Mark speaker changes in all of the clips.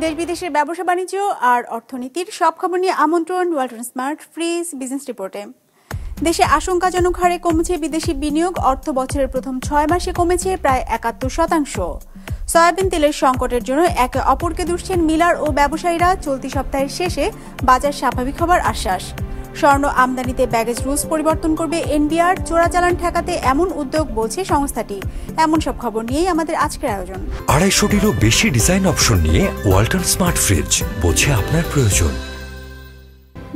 Speaker 1: দেশ বিদেশের ব্যবসা বাণিজ্য আর অর্থনীতির সব খবর নিয়ে আমন্ত্রণ ওয়ালটন স্মার্ট ফ্রিজ বিজনেস রিপোর্টে। দেশে আশঙ্কাজনক হারে কমেছে বিদেশি বিনিয়োগ। অর্থ বছরের প্রথম 6 মাসে কমেছে প্রায় 71%। সয়াবিন তেলের সংকটের জন্য একে অপরকে দুষছেন মিলার ও ব্যবসায়ীরা। চলতি সপ্তাহের শেষে বাজার স্বাভাবিক হবার আশ্বাস। স্বর্ণ আমদানিতে ব্যাগেজ রুলস পরিবর্তন করবে এনবিআর। চোরাচালান ঠেকাতে এমন উদ্যোগ বলছে সংস্থাটি। এমন সব খবর নিয়েই আমাদের আজকের আয়োজন।
Speaker 2: 250-টিরও বেশি ডিজাইন অপশন নিয়ে ওয়ালটন স্মার্ট ফ্রিজ, বোঝে আপনার প্রয়োজন।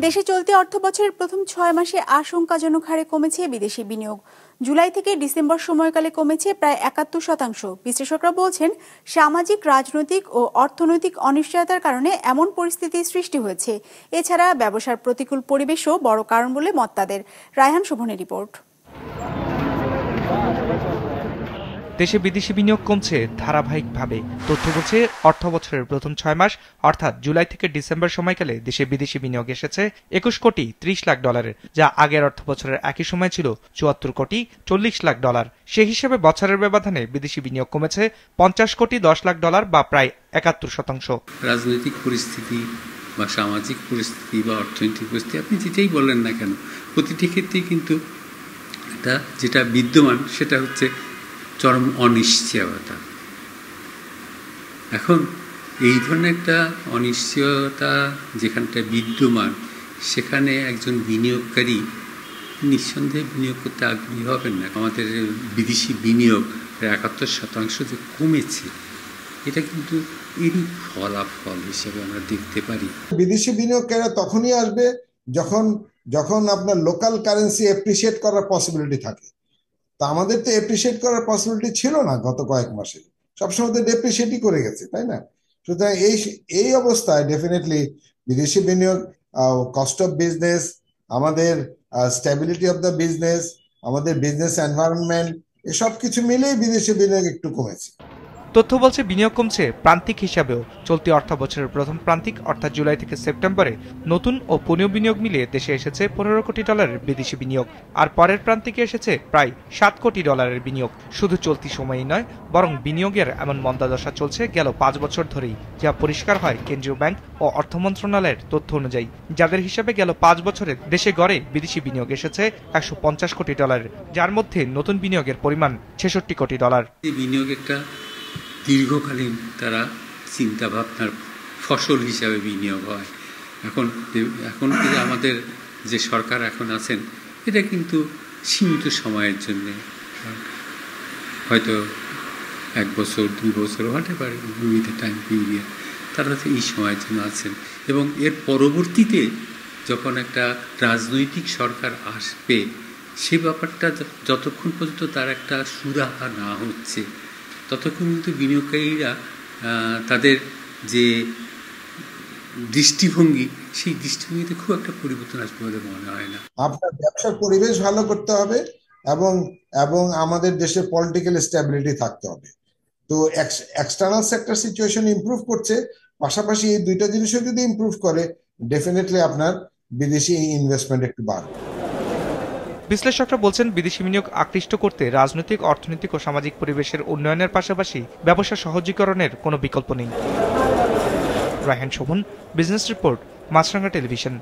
Speaker 1: দেশে চলতি অর্থ বছরের প্রথম 6 মাসে আশঙ্কাজনক হারে কমেছে বিদেশি বিনিয়োগ। জুলাই থেকে ডিসেম্বর সময়কালে কমেছে প্রায় 71%। বিশ্লেষকরা বলছেন, সামাজিক, রাজনৈতিক ও অর্থনৈতিক অনিশ্চয়তার কারণে এমন পরিস্থিতি সৃষ্টি হয়েছে। এছাড়া ব্যবসার প্রতিকূল পরিবেশও বড় কারণ বলে মত তাদের। রায়হান শোভনের রিপোর্ট।
Speaker 3: দেশে বিদেশি বিনিয়োগ কমছে ধারাবাহিকভাবে। তথ্য বলছে, অর্থ বছরের প্রথম 6 মাস অর্থাৎ জুলাই থেকে ডিসেম্বর সময়কালে দেশে বিদেশি বিনিয়োগ এসেছে 21 কোটি 30 লাখ ডলারের, যা আগের অর্থ বছরের একই সময় ছিল 74 কোটি 40 লাখ ডলার। সেই হিসেবে বছরের ব্যবধানে বিদেশি বিনিয়োগ কমেছে 50 কোটি 10 লাখ ডলার বা প্রায় 71%।
Speaker 4: রাজনৈতিক পরিস্থিতি বা সামাজিক পরিস্থিতি বা অর্থনৈতিক পরিস্থিতি, আপনি যেটাই বলেন না কেন, প্রতিটি ক্ষেত্রেই কিন্তু যেটা বিদ্যমান সেটা হচ্ছে চরম অনিশ্চয়তা। এখন এই ধরনের একটা অনিশ্চয়তা যেখানটা বিদ্যমান, সেখানে একজন বিনিয়োগকারী নিঃসন্দেহে বিনিয়োগ করতে আগ্রহী হবেন না। আমাদের বিদেশি বিনিয়োগ 71% যে কমেছে, এটা কিন্তু এরই ফলাফল হিসেবে আমরা দেখতে পারি।
Speaker 5: বিদেশি বিনিয়োগকারীরা তখনই আসবে যখন আপনার লোকাল কারেন্সি অ্যাপ্রিসিয়েট করার পসিবিলিটি থাকে। তা আমাদের তো অ্যাপ্রিসিয়েট করার পসিবিলিটি ছিল না গত কয়েক মাসে, সবসময় তো ডেপ্রিসিয়েটই করে গেছে, তাই না? সুতরাং এই অবস্থায় ডেফিনেটলি বিদেশি বিনিয়োগ, কস্ট অফ বিজনেস, আমাদের স্ট্যাবিলিটি অফ দ্য বিজনেস, আমাদের বিজনেস এনভায়রনমেন্ট, এসব কিছু মিলেই বিদেশি বিনিয়োগ একটু কমেছে।
Speaker 3: তথ্য বলছে, বিনিয়োগ কমছে প্রান্তিক হিসাবেও। চলতি অর্থ বছরের প্রথম প্রান্তিক অর্থাৎ জুলাই থেকে সেপ্টেম্বরে নতুন ও পুনঃ বিনিয়োগ মিলিয়ে দেশে এসেছে 15 কোটি ডলারের বিদেশি বিনিয়োগ, আর পরের প্রান্তিকে এসেছে প্রায় 7 কোটি ডলারের বিনিয়োগ। শুধু চলতি সময়ই নয়, বরং বিনিয়োগের এমন মন্দাদশা চলছে গেল 5 বছর ধরেই, যা পরিষ্কার হয় কেন্দ্রীয় ব্যাংক ও অর্থ মন্ত্রণালয়ের তথ্য অনুযায়ী, যাদের হিসাবে গেল 5 বছরে দেশে গড়ে বিদেশি বিনিয়োগ এসেছে 150 কোটি ডলারের, যার মধ্যে নতুন বিনিয়োগের পরিমাণ 66 কোটি ডলার।
Speaker 4: বিনিয়োগ একটা দীর্ঘকালীন তারা চিন্তা ভাবনার ফসল হিসাবে বিনিয়োগ হয়। এখন আমাদের যে সরকার এখন আছেন, এটা কিন্তু সীমিত সময়ের জন্য, হয়তো 1 বছর 2 বছর হতে পারে, উইথ টাইম পিরিয়ড, তারা তো এই সময়ের জন্য আছেন। এবং এর পরবর্তীতে যখন একটা রাজনৈতিক সরকার আসবে, সে ব্যাপারটা যতক্ষণ পর্যন্ত তার একটা সুরাহা না হচ্ছে, ততক্ষণ কিন্তু বিনিয়োগকারীরা তাদের যে দৃষ্টিভঙ্গি, সেই দৃষ্টিভঙ্গিতে খুব একটা পরিবর্তন আসবে বলে মনে হয় না।
Speaker 5: আপনার ব্যবসার পরিবেশ ভালো করতে হবে এবং আমাদের দেশের পলিটিক্যাল স্ট্যাবিলিটি থাকতে হবে। তো এক্সটার্নাল সেক্টর সিচুয়েশন ইমপ্রুভ করছে, পাশাপাশি এই দুইটা জিনিসও যদি ইমপ্রুভ করে, ডেফিনেটলি আপনার বিদেশি ইনভেস্টমেন্ট একটু বাড়বে।
Speaker 3: বিশ্লেষকরা বলছেন, বিদেশি বিনিয়োগ আকৃষ্ট করতে রাজনৈতিক, অর্থনৈতিক ও সামাজিক পরিবেশের উন্নয়নের পাশাপাশি ব্যবসা সহজীকরণের কোনো বিকল্প নেই। Raihan Sovan, business report, Maasranga television.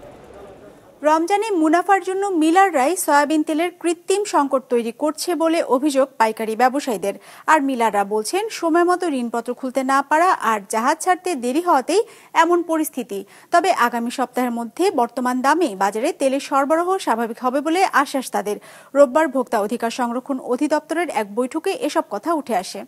Speaker 1: রমজানে মুনাফার জন্য মিলাররাই সয়াবিন তেলের কৃত্রিম সংকট তৈরি করছে বলে অভিযোগ পাইকারি ব্যবসায়ীদের। আর মিলাররা বলছেন, সময় মতো ঋণপত্র খুলতে না পারা আর জাহাজ ছাড়তে দেরি হওয়াতেই এমন পরিস্থিতি। তবে আগামী সপ্তাহের মধ্যে বর্তমান দামে বাজারে তেলের সরবরাহ স্বাভাবিক হবে বলে আশ্বাস তাদের। রোববার ভোক্তা অধিকার সংরক্ষণ অধিদপ্তরের এক বৈঠকে এসব কথা উঠে আসে।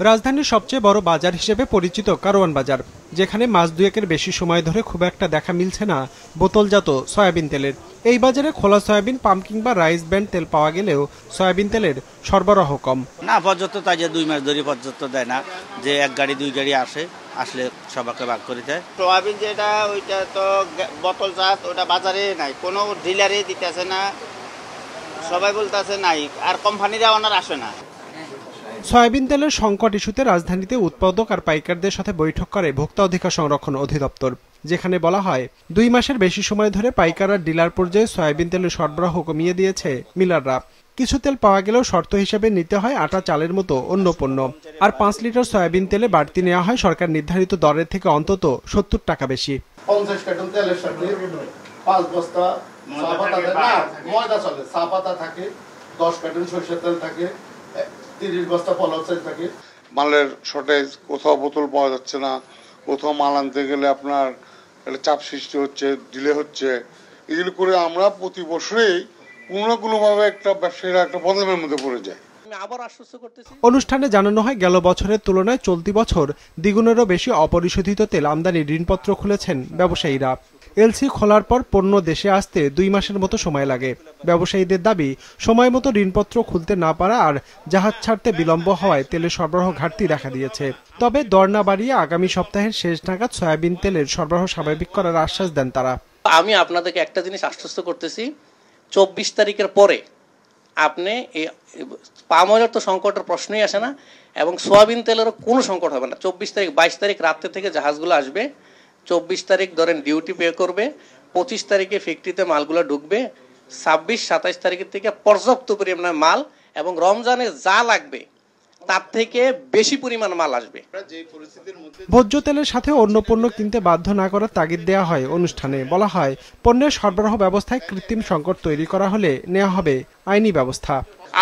Speaker 6: রাজধানীর সবচেয়ে বড় বাজার হিসেবে পরিচিত কারওয়ান বাজার, যেখানে মাস দুয়েকের বেশি সময় ধরে খুব একটা দেখা মিলছে না বোতলজাত সয়াবিন তেলের। এই বাজারে খোলা সয়াবিন, পাম্প কিংবা রাইস ব্র্যান্ড তেল পাওয়া গেলেও সয়াবিন তেলের সরবরাহ কম।
Speaker 7: না, পর্যাপ্ত তাই যে 2 মাস ধরে পর্যাপ্ত দেয় না, যে 1 গাড়ি 2 গাড়ি আসলে সবাইকে ভাগ করে দেয়। সয়াবিন যেটা, ওইটা তো বোতলজাত, ওটা বাজারে নাই, কোনো ডিলারে দিতেছে না, সবাই বলতেছে নাই, আর কোম্পানিরা ওনার আসে না।
Speaker 6: সয়াবিন তেলের সংকট ইস্যুতে রাজধানীতে উৎপাদক আর পাইকারদের সাথে বৈঠক করে ভোক্তা অধিকার সংরক্ষণ অধিদপ্তর। যেখানে বলা হয় 2 মাসের বেশি সময় ধরে পাইকার আর ডিলার পর্যায়ে সয়াবিন তেলের সরবরাহ কমিয়ে দিয়েছে মিলাররা। কিছু তেল পাওয়া গেলেও শর্ত হিসেবে নিতে হয় আটা, চালের মতো অন্য পণ্য। আর 5 লিটার সয়াবিন তেলে বাড়তি নেওয়া হয় সরকার নির্ধারিত দরের থেকে অন্তত 70 টাকা বেশি।
Speaker 8: 50 কার্টন তেলের সাথে 5 বস্তা ময়দা চলে, চা পাতা থাকে, 10 কার্টন সরিষার তেল থাকে, 30 বস্তা পলক চাল থাকে।
Speaker 9: মালের শর্টেজ, কোথাও বোতল পাওয়া যাচ্ছে না, কোথাও মাল আনতে গেলে আপনার একটা চাপ সৃষ্টি হচ্ছে, ডিলে হচ্ছে। এগুলো করে আমরা প্রতি বছরেই কোনো না কোনোভাবে একটা ব্যবসায়ীরা একটা প্রবলেমের মধ্যে পড়ে যায়।
Speaker 6: অনুষ্ঠানে জানানো হয় গেল বছরের তুলনায় চলতি বছর দ্বিগুণেরও বেশি অপরিশোধিত তেল আমদানির ঋণপত্র খুলেছেন ব্যবসায়ীরা। এলসি খোলার পর পণ্য দেশে আসতে 2 মাসের মতো সময় লাগে। ব্যবসায়ীদের দাবি, সময় মতো ঋণপত্র খুলতে না পারা আর জাহাজ ছাড়তে বিলম্ব হওয়ায় তেলের সরবরাহ ঘাটতি দেখা দিয়েছে। তবে দর না বাড়িয়ে আগামী সপ্তাহের শেষ নাগাদ সয়াবিন তেলের সরবরাহ স্বাভাবিক করার আশ্বাস দেন তারা।
Speaker 10: আমি আপনাদেরকে একটা জিনিস আশ্বস্ত করতেছি, 24 তারিখের পরে আপনি পাম অয়েলের তো সংকটের প্রশ্নই আসে না, এবং সোয়াবিন তেলেরও কোনো সংকট হবে না। 24 তারিখ 22 তারিখ রাত্রে থেকে জাহাজগুলো আসবে, 24 তারিখ ধরেন ডিউটি পে করবে, 25 তারিখে ফ্যাক্টরিতে মালগুলো ঢুকবে, 26-27 তারিখের থেকে পর্যাপ্ত পরিমাণে মাল এবং রমজানে যা লাগবে তার থেকে বেশি পরিমাণ মাল আসবে।
Speaker 6: ভোজ্য তেলের সাথে অন্য পণ্য কিনতে বাধ্য না করার তাগিদ দেওয়া হয় অনুষ্ঠানে। বলা হয়, পণ্যের সরবরাহ ব্যবস্থায় কৃত্রিম সংকট তৈরি করা হলে নেওয়া হবে আইনি ব্যবস্থা।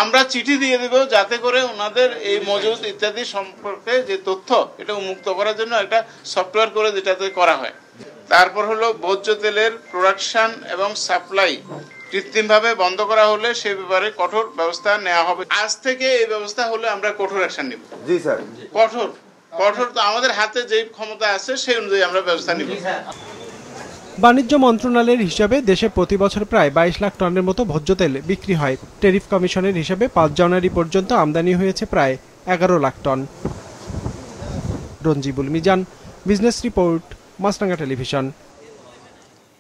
Speaker 11: আমরা চিঠি দিয়ে দেব যাতে করে ওনাদের এই মজুদ ইত্যাদি সম্পর্কে যে তথ্য এটা উন্মুক্ত করার জন্য একটা সফটওয়্যার করে যেটাতে করা হয়। তারপর হলো ভোজ্য তেলের প্রোডাকশন এবং সাপ্লাই কৃত্রিমভাবে বন্ধ করা হলে সে ব্যাপারে কঠোর ব্যবস্থা নেওয়া হবে। আজ থেকে এই ব্যবস্থা হলে আমরা কঠোর অ্যাকশন নিব। জি স্যার, কঠোর তো আমাদের হাতে যে ক্ষমতা আছে সেই অনুযায়ী আমরা ব্যবস্থা নিব।
Speaker 6: বাণিজ্য মন্ত্রণালয়ের হিসাবে দেশে প্রতি বছর প্রায় 22 লাখ টনের মতো ভোজ্য তেল বিক্রি হয়। ট্যারিফ কমিশনের হিসাবে 5 জানুয়ারি পর্যন্ত আমদানি হয়েছে প্রায় 11 lakh ton. Ranjibul Mizan, business report, Maasranga television.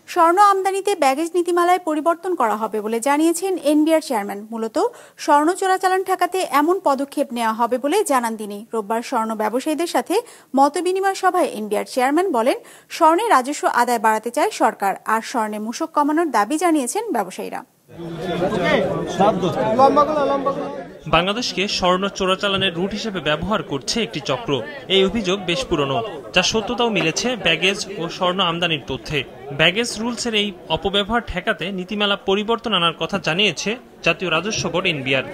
Speaker 1: স্বর্ণ আমদানিতে ব্যাগেজ নীতিমালায় পরিবর্তন করা হবে বলে জানিয়েছেন এনবিআর চেয়ারম্যান। মূলত স্বর্ণ চোরাচালান ঠেকাতে এমন পদক্ষেপ নেওয়া হবে বলে জানান তিনি। রোববার স্বর্ণ ব্যবসায়ীদের সাথে মতবিনিময় সভায় এনবিআর চেয়ারম্যান বলেন, স্বর্ণে রাজস্ব আদায় বাড়াতে চায় সরকার, আর স্বর্ণে মূসক কমানোর দাবি জানিয়েছেন ব্যবসায়ীরা।
Speaker 12: বাংলাদেশকে স্বর্ণ চোরাচালানের রুট হিসেবে ব্যবহার করছে একটি চক্র। এই অভিযোগ বেশ পুরনো, যার সত্যতাও মিলেছে ব্যাগেজ ও স্বর্ণ আমদানির তথ্যে। ব্যাগেজ রুলসের এই অপব্যবহার ঠেকাতে নীতিমালা পরিবর্তন আনার কথা জানিয়েছে জাতীয় রাজস্ব বোর্ড এনবিআর।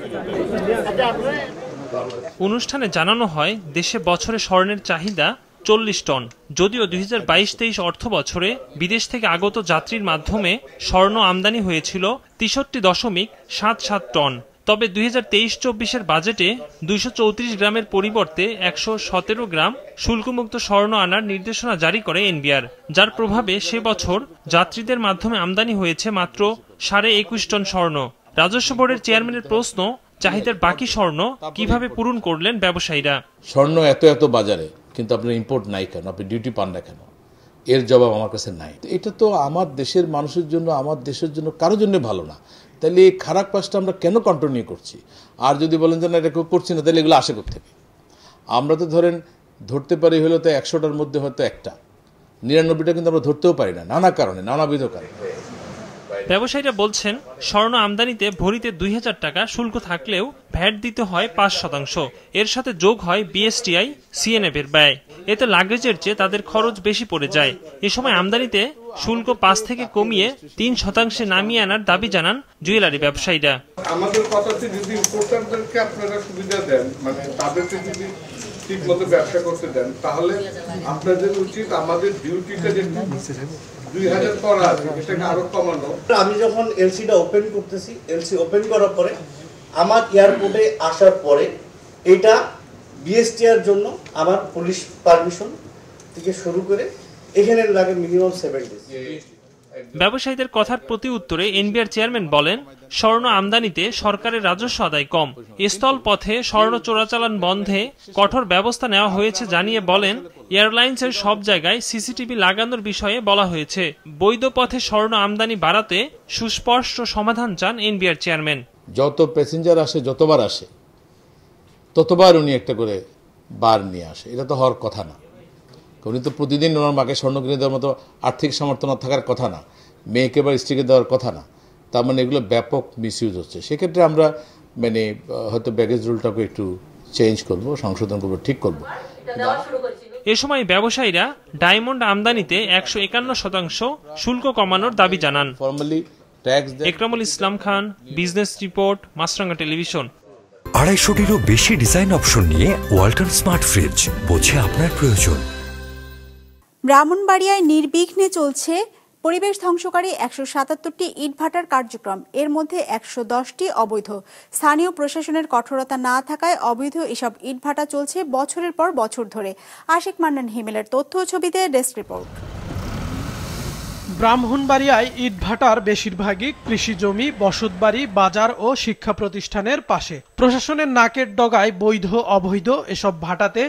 Speaker 12: অনুষ্ঠানে জানানো হয়, দেশে বছরে স্বর্ণের চাহিদা 40 টন। যদিও 2022-23 অর্থ বছরে বিদেশ থেকে আগত যাত্রীর মাধ্যমে স্বর্ণ আমদানি হয়েছিল 63.77 টন। তবে 2023-24 বাজেটে 234 গ্রামের পরিবর্তে 117 গ্রাম শুল্কমুক্ত স্বর্ণ আনার নির্দেশনা জারি করে এনবিআর, যার প্রভাবে সে বছর যাত্রীদের মাধ্যমে আমদানি হয়েছে মাত্র 21.5 টন স্বর্ণ। রাজস্ব বোর্ডের চেয়ারম্যানের প্রশ্ন, চাহিদার বাকি স্বর্ণ কিভাবে পূরণ করলেন ব্যবসায়ীরা?
Speaker 13: স্বর্ণ এত বাজারে, কিন্তু আপনার ইম্পোর্ট নাই কেন, আপনি ডিউটি পান না কেন? এর জবাব আমার কাছে নাই। এটা তো আমার দেশের মানুষের জন্য, আমার দেশের জন্য কারোর জন্য ভালো না। তাহলে এই খারাপ কাজটা আমরা কেন কন্টিনিউ করছি? আর যদি বলেন যে না এটা কেউ করছি না, তাহলে এগুলো আসে কোত্থেকে? আমরা তো ধরেন ধরতে পারি হলো তো 100টার মধ্যে হয়তো একটা, 99টা কিন্তু আমরা ধরতেও পারি না, নানা কারণে, নানাবিধ কারণে।
Speaker 12: ব্যবসায়ীরা বলছেন, স্বর্ণ আমদানিতে ভরিতে 2000 টাকা শুল্ক থাকলেও ভ্যাট দিতে হয় 5%। এর সাথে যোগ হয় বিএসটিআই, সিএনএফ এর ব্যয়। এতে লাগেজের চেয়ে তাদের খরচ বেশি পড়ে যায়। এ সময় আমদানিতে শুল্ক 5 থেকে কমিয়ে 3% নামিয়ে আনার দাবি জানান জুয়েলারি ব্যবসায়ীরা।
Speaker 9: আমাদের কথাতে যদি ইম্পোর্টারদেরকে আপনারা সুবিধা দেন, মানে তাদেরকে যদি ঠিক মতো ব্যবসা করতে দেন, তাহলে আপনাদের উচিত আমাদের ডিউটিটা যে 2000 করা আছে সেটাকে আরো কমানো।
Speaker 8: আমি যখন এলসিটা ওপেন করতেছি, এলসি ওপেন করার পরে আমার এয়ারপোর্টে আসার পরে এটা বিএসটিআর জন্য আমার পুলিশ পারমিশন থেকে শুরু করে এখানে লাগে মিনিমাম 7 ডেজ।
Speaker 12: ব্যবসায়ীদের কথার প্রতি উত্তরে এনবিআর চেয়ারম্যান বলেন, স্বর্ণ আমদানিতে সরকারের রাজস্ব আদায় কম। স্থল পথে স্বর্ণ চোরাচালান বন্ধে কঠোর ব্যবস্থা নেওয়া হয়েছে জানিয়ে বলেন, এয়ারলাইন্সের সব জায়গায় সিসিটিভি লাগানোর বিষয়ে বলা হয়েছে। বৈধ পথে স্বর্ণ আমদানি বাড়াতে সুস্পষ্ট সমাধান চান এনবিআর চেয়ারম্যান।
Speaker 13: যত প্যাসেঞ্জার আসে, যতবার আসে, ততবার উনি একটা করে বার নিয়ে আসে। এটা তো হওয়ার কথা না। উনি তো প্রতিদিন ওনার মাকে স্বর্ণ কিনে দেওয়ার মতো আর্থিক সামর্থ্য না থাকার কথা না, মেয়েকে বা স্ত্রীকে দেওয়ার কথা না। তার মানে এগুলো ব্যাপক মিসইউজ হচ্ছে। সেক্ষেত্রে আমরা মানে হয়তো ব্যাগেজ রুলটাকে একটু চেঞ্জ করব, সংশোধন করব, ঠিক করব।
Speaker 12: এ সময় ব্যবসায়ীরা ডায়মন্ড আমদানিতে 151% শুল্ক কমানোর দাবি জানান। Ekramul Islam Khan, business report, Maasranga television.
Speaker 2: 250-টিরও বেশি ডিজাইন অপশন নিয়ে ওয়ালটন স্মার্ট ফ্রিজ, বোঝে আপনার প্রয়োজন।
Speaker 1: ব্রাহ্মণবাড়িয়ায় নির্বিঘ্নে চলছে পরিবেশ ধ্বংসকারী 177টি ইটভাটার কার্যক্রম, এর মধ্যে 110টি অবৈধ। স্থানীয় প্রশাসনের কঠোরতা না থাকায় অবৈধ এসব ইটভাটা চলছে বছরের পর বছর ধরে। আশিক মান্নান হিমেলের তথ্য ছবিতে ডেস্ক রিপোর্ট।
Speaker 6: ব্রাহ্মণবাড়িয়ায় ইটভাটার বেশিরভাগই কৃষি জমি, বসতবাড়ি, বাজার ও শিক্ষা প্রতিষ্ঠানের পাশে। প্রশাসনের নাকের ডগায় বৈধ অবৈধ এসব ভাটাতে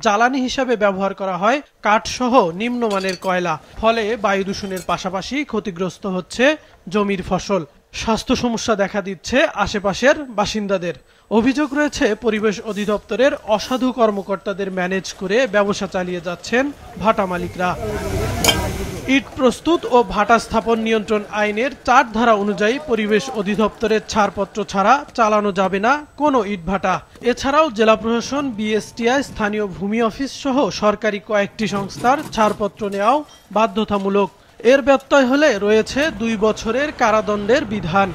Speaker 6: জ্বালানি হিসাবে ব্যবহার করা হয় কাঠসহ নিম্নমানের কয়লা। ফলে বায়ু দূষণের পাশাপাশি ক্ষতিগ্রস্ত হচ্ছে জমির ফসল। স্বাস্থ্য সমস্যা দেখা দিচ্ছে আশেপাশের বাসিন্দাদের। অভিযোগ রয়েছে পরিবেশ অধিদপ্তরের অসাধু কর্মকর্তাদের ম্যানেজ করে ব্যবসা চালিয়ে যাচ্ছেন ভাটা মালিকরা। ইট প্রস্তুত ও ভাটা স্থাপন নিয়ন্ত্রণ আইনের 4 ধারা অনুযায়ী পরিবেশ অধিদপ্তরের ছাড়পত্র ছাড়া চালানো যাবে না কোনো ইটভাটা। এছাড়াও জেলা প্রশাসন, বিএসটিআই, স্থানীয় ভূমি অফিস সহ সরকারি কয়েকটি সংস্থার ছাড়পত্র নেওয়াও বাধ্যতামূলক। এর ব্যত্যয় হলে রয়েছে 2 বছরের কারাদণ্ডের বিধান।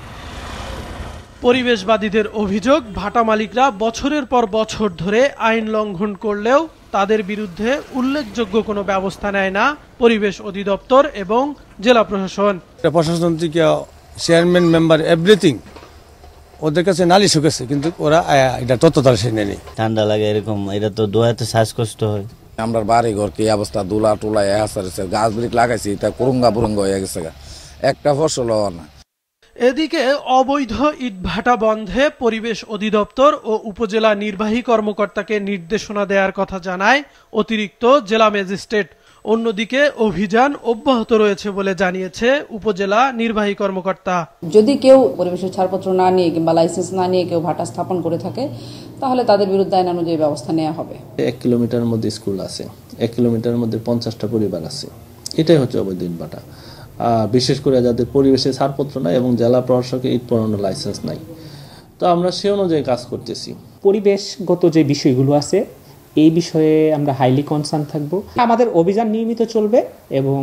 Speaker 6: পরিবেশবাদীদের অভিযোগ, ভাটা মালিকরা বছরের পর বছর ধরে আইন লঙ্ঘন করলেও তাদের বিরুদ্ধে উল্লেখযোগ্য কোনো ব্যবস্থা নেয় না পরিবেশ অধিদপ্তর এবং জেলা প্রশাসন।
Speaker 14: প্রশাসন থেকে চেয়ারম্যান, মেম্বার, এভরিথিং ওদের কাছে নালিশ হয়েছে, কিন্তু ওরা এটা তত্ত্বতার সে নেই।
Speaker 7: ঠান্ডা লাগে এরকম, এটা তো দোয়াতে শ্বাসকষ্ট হয়।
Speaker 15: আমরা বাড়ি ঘর কি অবস্থা, দুলা টুলা গাছ ব্রিক লাগাইছি, এটা কুরুঙ্গা বুরুঙ্গা হয়ে গেছে, একটা ফসল না।
Speaker 6: এদিকে অবৈধ ইটভাটা বন্ধে পরিবেশ অধিদপ্তর ও উপজেলা নির্বাহী কর্মকর্তাকে নির্দেশনা দেওয়ার কথা জানায় অতিরিক্ত জেলা ম্যাজিস্ট্রেট। অন্যদিকে অভিযান অব্যাহত রয়েছে বলে জানিয়েছে উপজেলা নির্বাহী কর্মকর্তা।
Speaker 16: যদি কেউ পরিবেশের ছাড়পত্র না নিয়ে কিংবা লাইসেন্স না নিয়ে কেউ ভাটা স্থাপন করে থাকে, তাহলে তাদের বিরুদ্ধে আইন অনুযায়ী ব্যবস্থা নেওয়া হবে।
Speaker 17: 1 কিলোমিটার মধ্যে স্কুল আছে, 1 কিলোমিটারের মধ্যে 50টা পরিবার আছে, এটাই হচ্ছে অবৈধ ইটভাটা। বিশেষ করে যাদের পরিবেশের ছাড়পত্র নাই এবং জেলা প্রশাসকের ইট পড়ানোর লাইসেন্স নাই, তো আমরা সে অনুযায়ী কাজ করতেছি।
Speaker 18: পরিবেশগত যে বিষয়গুলো আছে এই বিষয়ে আমরা হাইলি কনসার্ন থাকব। আমাদের অভিযান নিয়মিত চলবে এবং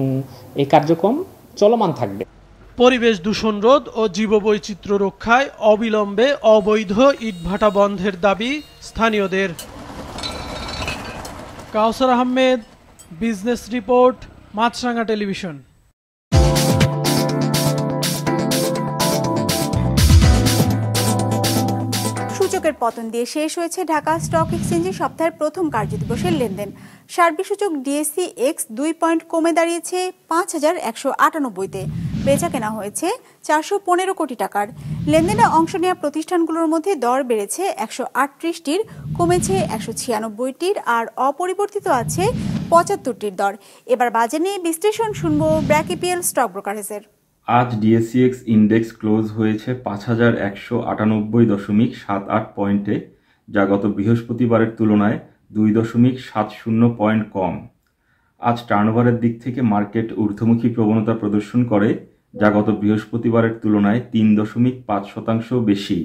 Speaker 18: এই কার্যক্রম চলমান থাকবে।
Speaker 6: পরিবেশ দূষণ রোধ ও জীববৈচিত্র্য রক্ষায় অবিলম্বে অবৈধ ইটভাটা বন্ধের দাবি স্থানীয়দের। কাউসার Ahmed, business report, Maasranga television.
Speaker 1: সূচকের পতন দিয়ে শেষ হয়েছে ঢাকা স্টক এক্সচেঞ্জে সপ্তাহের প্রথম কার্যদিবসের লেনদেন। সার্বিক সূচক ডিএসসি এক্স 2 পয়েন্ট কমে দাঁড়িয়েছে 5198-তে। বেচা কেনা হয়েছে 415 কোটি টাকার। লেনদেনে অংশ নেওয়া প্রতিষ্ঠানগুলোর মধ্যে দর বেড়েছে 138টির, কমেছে 196টির, আর অপরিবর্তিত আছে 75টির দর। এবার বাজার নিয়ে বিশ্লেষণ শুনবো ব্র্যাকেপিএল স্টক ব্রোকারেজের।
Speaker 19: আজ ডিএসসিএক্স ইন্ডেক্স ক্লোজ হয়েছে 5198.78 পয়েন্টে, যা গত বৃহস্পতিবারের তুলনায় 2.70 পয়েন্ট কম। আজ টার্নওভারের দিক থেকে মার্কেট ঊর্ধ্বমুখী প্রবণতা প্রদর্শন করে, যা গত বৃহস্পতিবারের তুলনায় 3.5% বেশি।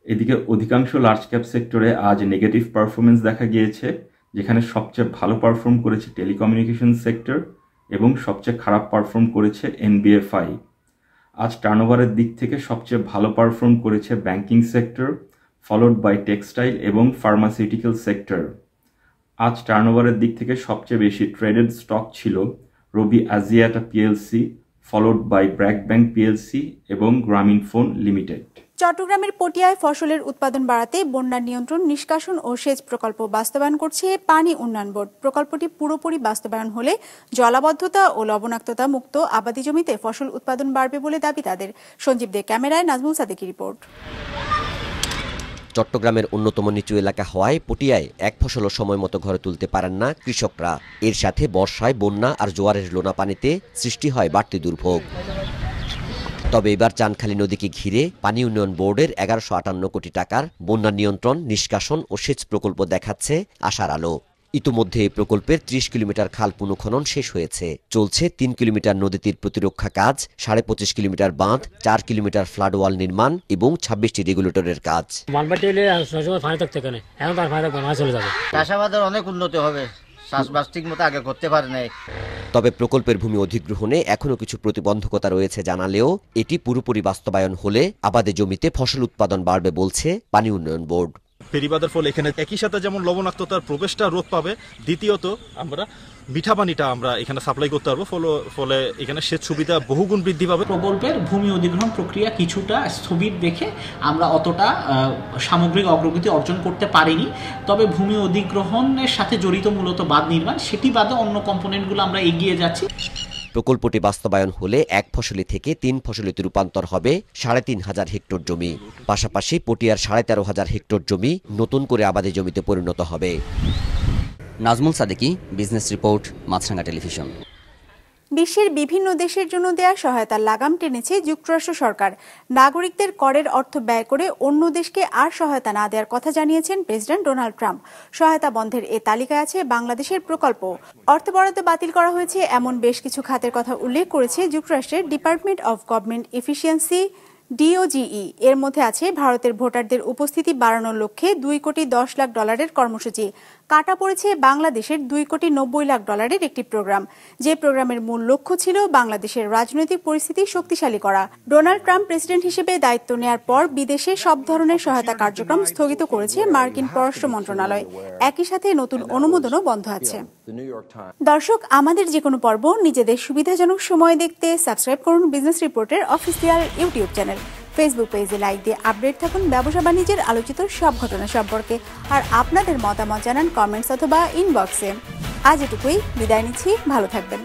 Speaker 19: এদিকে অধিকাংশ লার্জ ক্যাপ সেক্টরে আজ নেগেটিভ পারফরমেন্স দেখা গিয়েছে, যেখানে সবচেয়ে ভালো পারফর্ম করেছে টেলিকমিউনিকেশন সেক্টর এবং সবচেয়ে খারাপ পারফর্ম করেছে এনবিএফআই। আজ টার্নওভারের দিক থেকে সবচেয়ে ভালো পারফর্ম করেছে banking sector, followed by textile এবং ফার্মাসিউটিক্যাল সেক্টর। আজ টার্নওভারের দিক থেকে সবচেয়ে বেশি ট্রেডেড স্টক ছিল Robi Axiata PLC, followed by BRAC bank PLC এবং গ্রামীণ ফোন লিমিটেড।
Speaker 1: চট্টগ্রামের পটিয়ায় ফসলের উৎপাদন বাড়াতে বন্যা নিয়ন্ত্রণ, নিষ্কাশন ও সেচ প্রকল্প বাস্তবায়ন করছে পানি উন্নয়ন বোর্ড। প্রকল্পটি পুরোপুরি বাস্তবায়ন হলে জলাবদ্ধতা ও লবণাক্ততা মুক্ত আবাদি জমিতে ফসল উৎপাদন বাড়বে বলে দাবি তাদের। সঞ্জীব দে ক্যামেরায়, নাজমুল সাদেকি রিপোর্ট।
Speaker 20: চট্টগ্রামের অন্যতম নিচু এলাকা হওয়ায় পটিয়ায় এক ফসলও সময় মতো ঘরে তুলতে পারেন না কৃষকরা। এর সাথে বর্ষায় বন্যা আর জোয়ারের লোনা পানিতে সৃষ্টি হয় বাড়তি দুর্ভোগ। তবে এবার চানখালী নদীকে ঘিরে পানি উন্নয়ন বোর্ডের 1158 কোটি টাকার বন্যা নিয়ন্ত্রণ, নিষ্কাশন ও সেচ প্রকল্প দেখাচ্ছে আশার আলো। ইতোমধ্যে এই প্রকল্পের 30 কিলোমিটার খাল পুনঃখনন শেষ হয়েছে। চলছে 3 কিলোমিটার নদী তীর প্রতিরক্ষা কাজ, 25.5 কিলোমিটার বাঁধ, 4 কিলোমিটার ফ্লাড ওয়াল নির্মাণ এবং 26টি রেগুলেটরের কাজ।
Speaker 7: চাষাবাদের অনেক উন্নতি হবে, চাষবাস ঠিক মতো আগে করতে পারে নাই।
Speaker 20: তবে প্রকল্পের ভূমি অধিগ্রহণে এখনো কিছু প্রতিবন্ধকতা রয়েছে জানালেও এটি পুরোপুরি বাস্তবায়ন হলে আবাদে জমিতে ফসল উৎপাদন বাড়বে বলছে পানি উন্নয়ন বোর্ড।
Speaker 21: পেরিবাদের ফলে এখানে একই সাথে যেমন লবণাক্ততার প্রবেশটা রোধ পাবে, দ্বিতীয়ত আমরা মিঠা পানিটা আমরা এখানে সাপ্লাই করতে পারবো, ফলে এখানে সেচ সুবিধা বহুগুণ বৃদ্ধি পাবে।
Speaker 18: প্রকল্পের ভূমি অধিগ্রহণ প্রক্রিয়া কিছুটা স্থগিত দেখে আমরা অতটা সামগ্রিক অগ্রগতি অর্জন করতে পারিনি। তবে ভূমি অধিগ্রহণের সাথে জড়িত মূলত বাঁধ নির্মাণ, সেটি বাদে অন্য কম্পোনেন্টগুলো আমরা এগিয়ে যাচ্ছি।
Speaker 20: প্রকল্পটি বাস্তবায়ন হলে এক ফসলি থেকে 3 ফসলিতে রূপান্তর হবে 3,500 হেক্টর জমি। পাশাপাশি পটিয়ার 13,500 হেক্টর জমি নতুন করে আবাদি জমিতে পরিণত হবে।
Speaker 22: নাজমুল সাদেকি, বিজনেস রিপোর্ট, মাছরাঙ্গা টেলিভিশন।
Speaker 1: বিশ্বের বিভিন্ন দেশের জন্য দেয়া সহায়তার লাগাম টেনেছে যুক্তরাষ্ট্র সরকার। নাগরিকদের করের অর্থ ব্যয় করে অন্য দেশকে আর সহায়তা না দেওয়ার কথা জানিয়েছেন প্রেসিডেন্ট ডোনাল্ড ট্রাম্প। সহায়তা বন্ধের এ তালিকায় আছে বাংলাদেশের প্রকল্প। অর্থ বরাদ্দ বাতিল করা হয়েছে এমন বেশ কিছু খাতের কথা উল্লেখ করেছে যুক্তরাষ্ট্রের department of government efficiency DOGE। এর মধ্যে আছে ভারতের ভোটারদের উপস্থিতি বাড়ানোর লক্ষ্যে $2.10 কোটি কর্মসূচি। কাটা পড়েছে বাংলাদেশের $2.90 কোটি একটি প্রোগ্রাম, যে প্রোগ্রামের মূল লক্ষ্য ছিল বাংলাদেশের রাজনৈতিক পরিস্থিতি শক্তিশালী করা। ডোনাল্ড ট্রাম্প প্রেসিডেন্ট হিসেবে দায়িত্ব নেয়ার পর বিদেশে সব ধরনের সহায়তা কার্যক্রম স্থগিত করেছে মার্কিন পররাষ্ট্র মন্ত্রণালয়। একই সাথে নতুন অনুমোদনও বন্ধ আছে। দর্শক, আমাদের যে কোনো পর্ব নিজেদের সুবিধাজনক সময় দেখতে সাবস্ক্রাইব করুন বিজনেস রিপোর্টের অফিসিয়াল ইউটিউব চ্যানেল। ফেসবুক পেজে লাইক দিয়ে আপডেট থাকুন ব্যবসা বাণিজ্যের আলোচিত সব ঘটনা সম্পর্কে। আর আপনাদের মতামত জানান কমেন্টস অথবা ইনবক্সে। আজ এটুকুই, বিদায় নিচ্ছি, ভালো থাকবেন।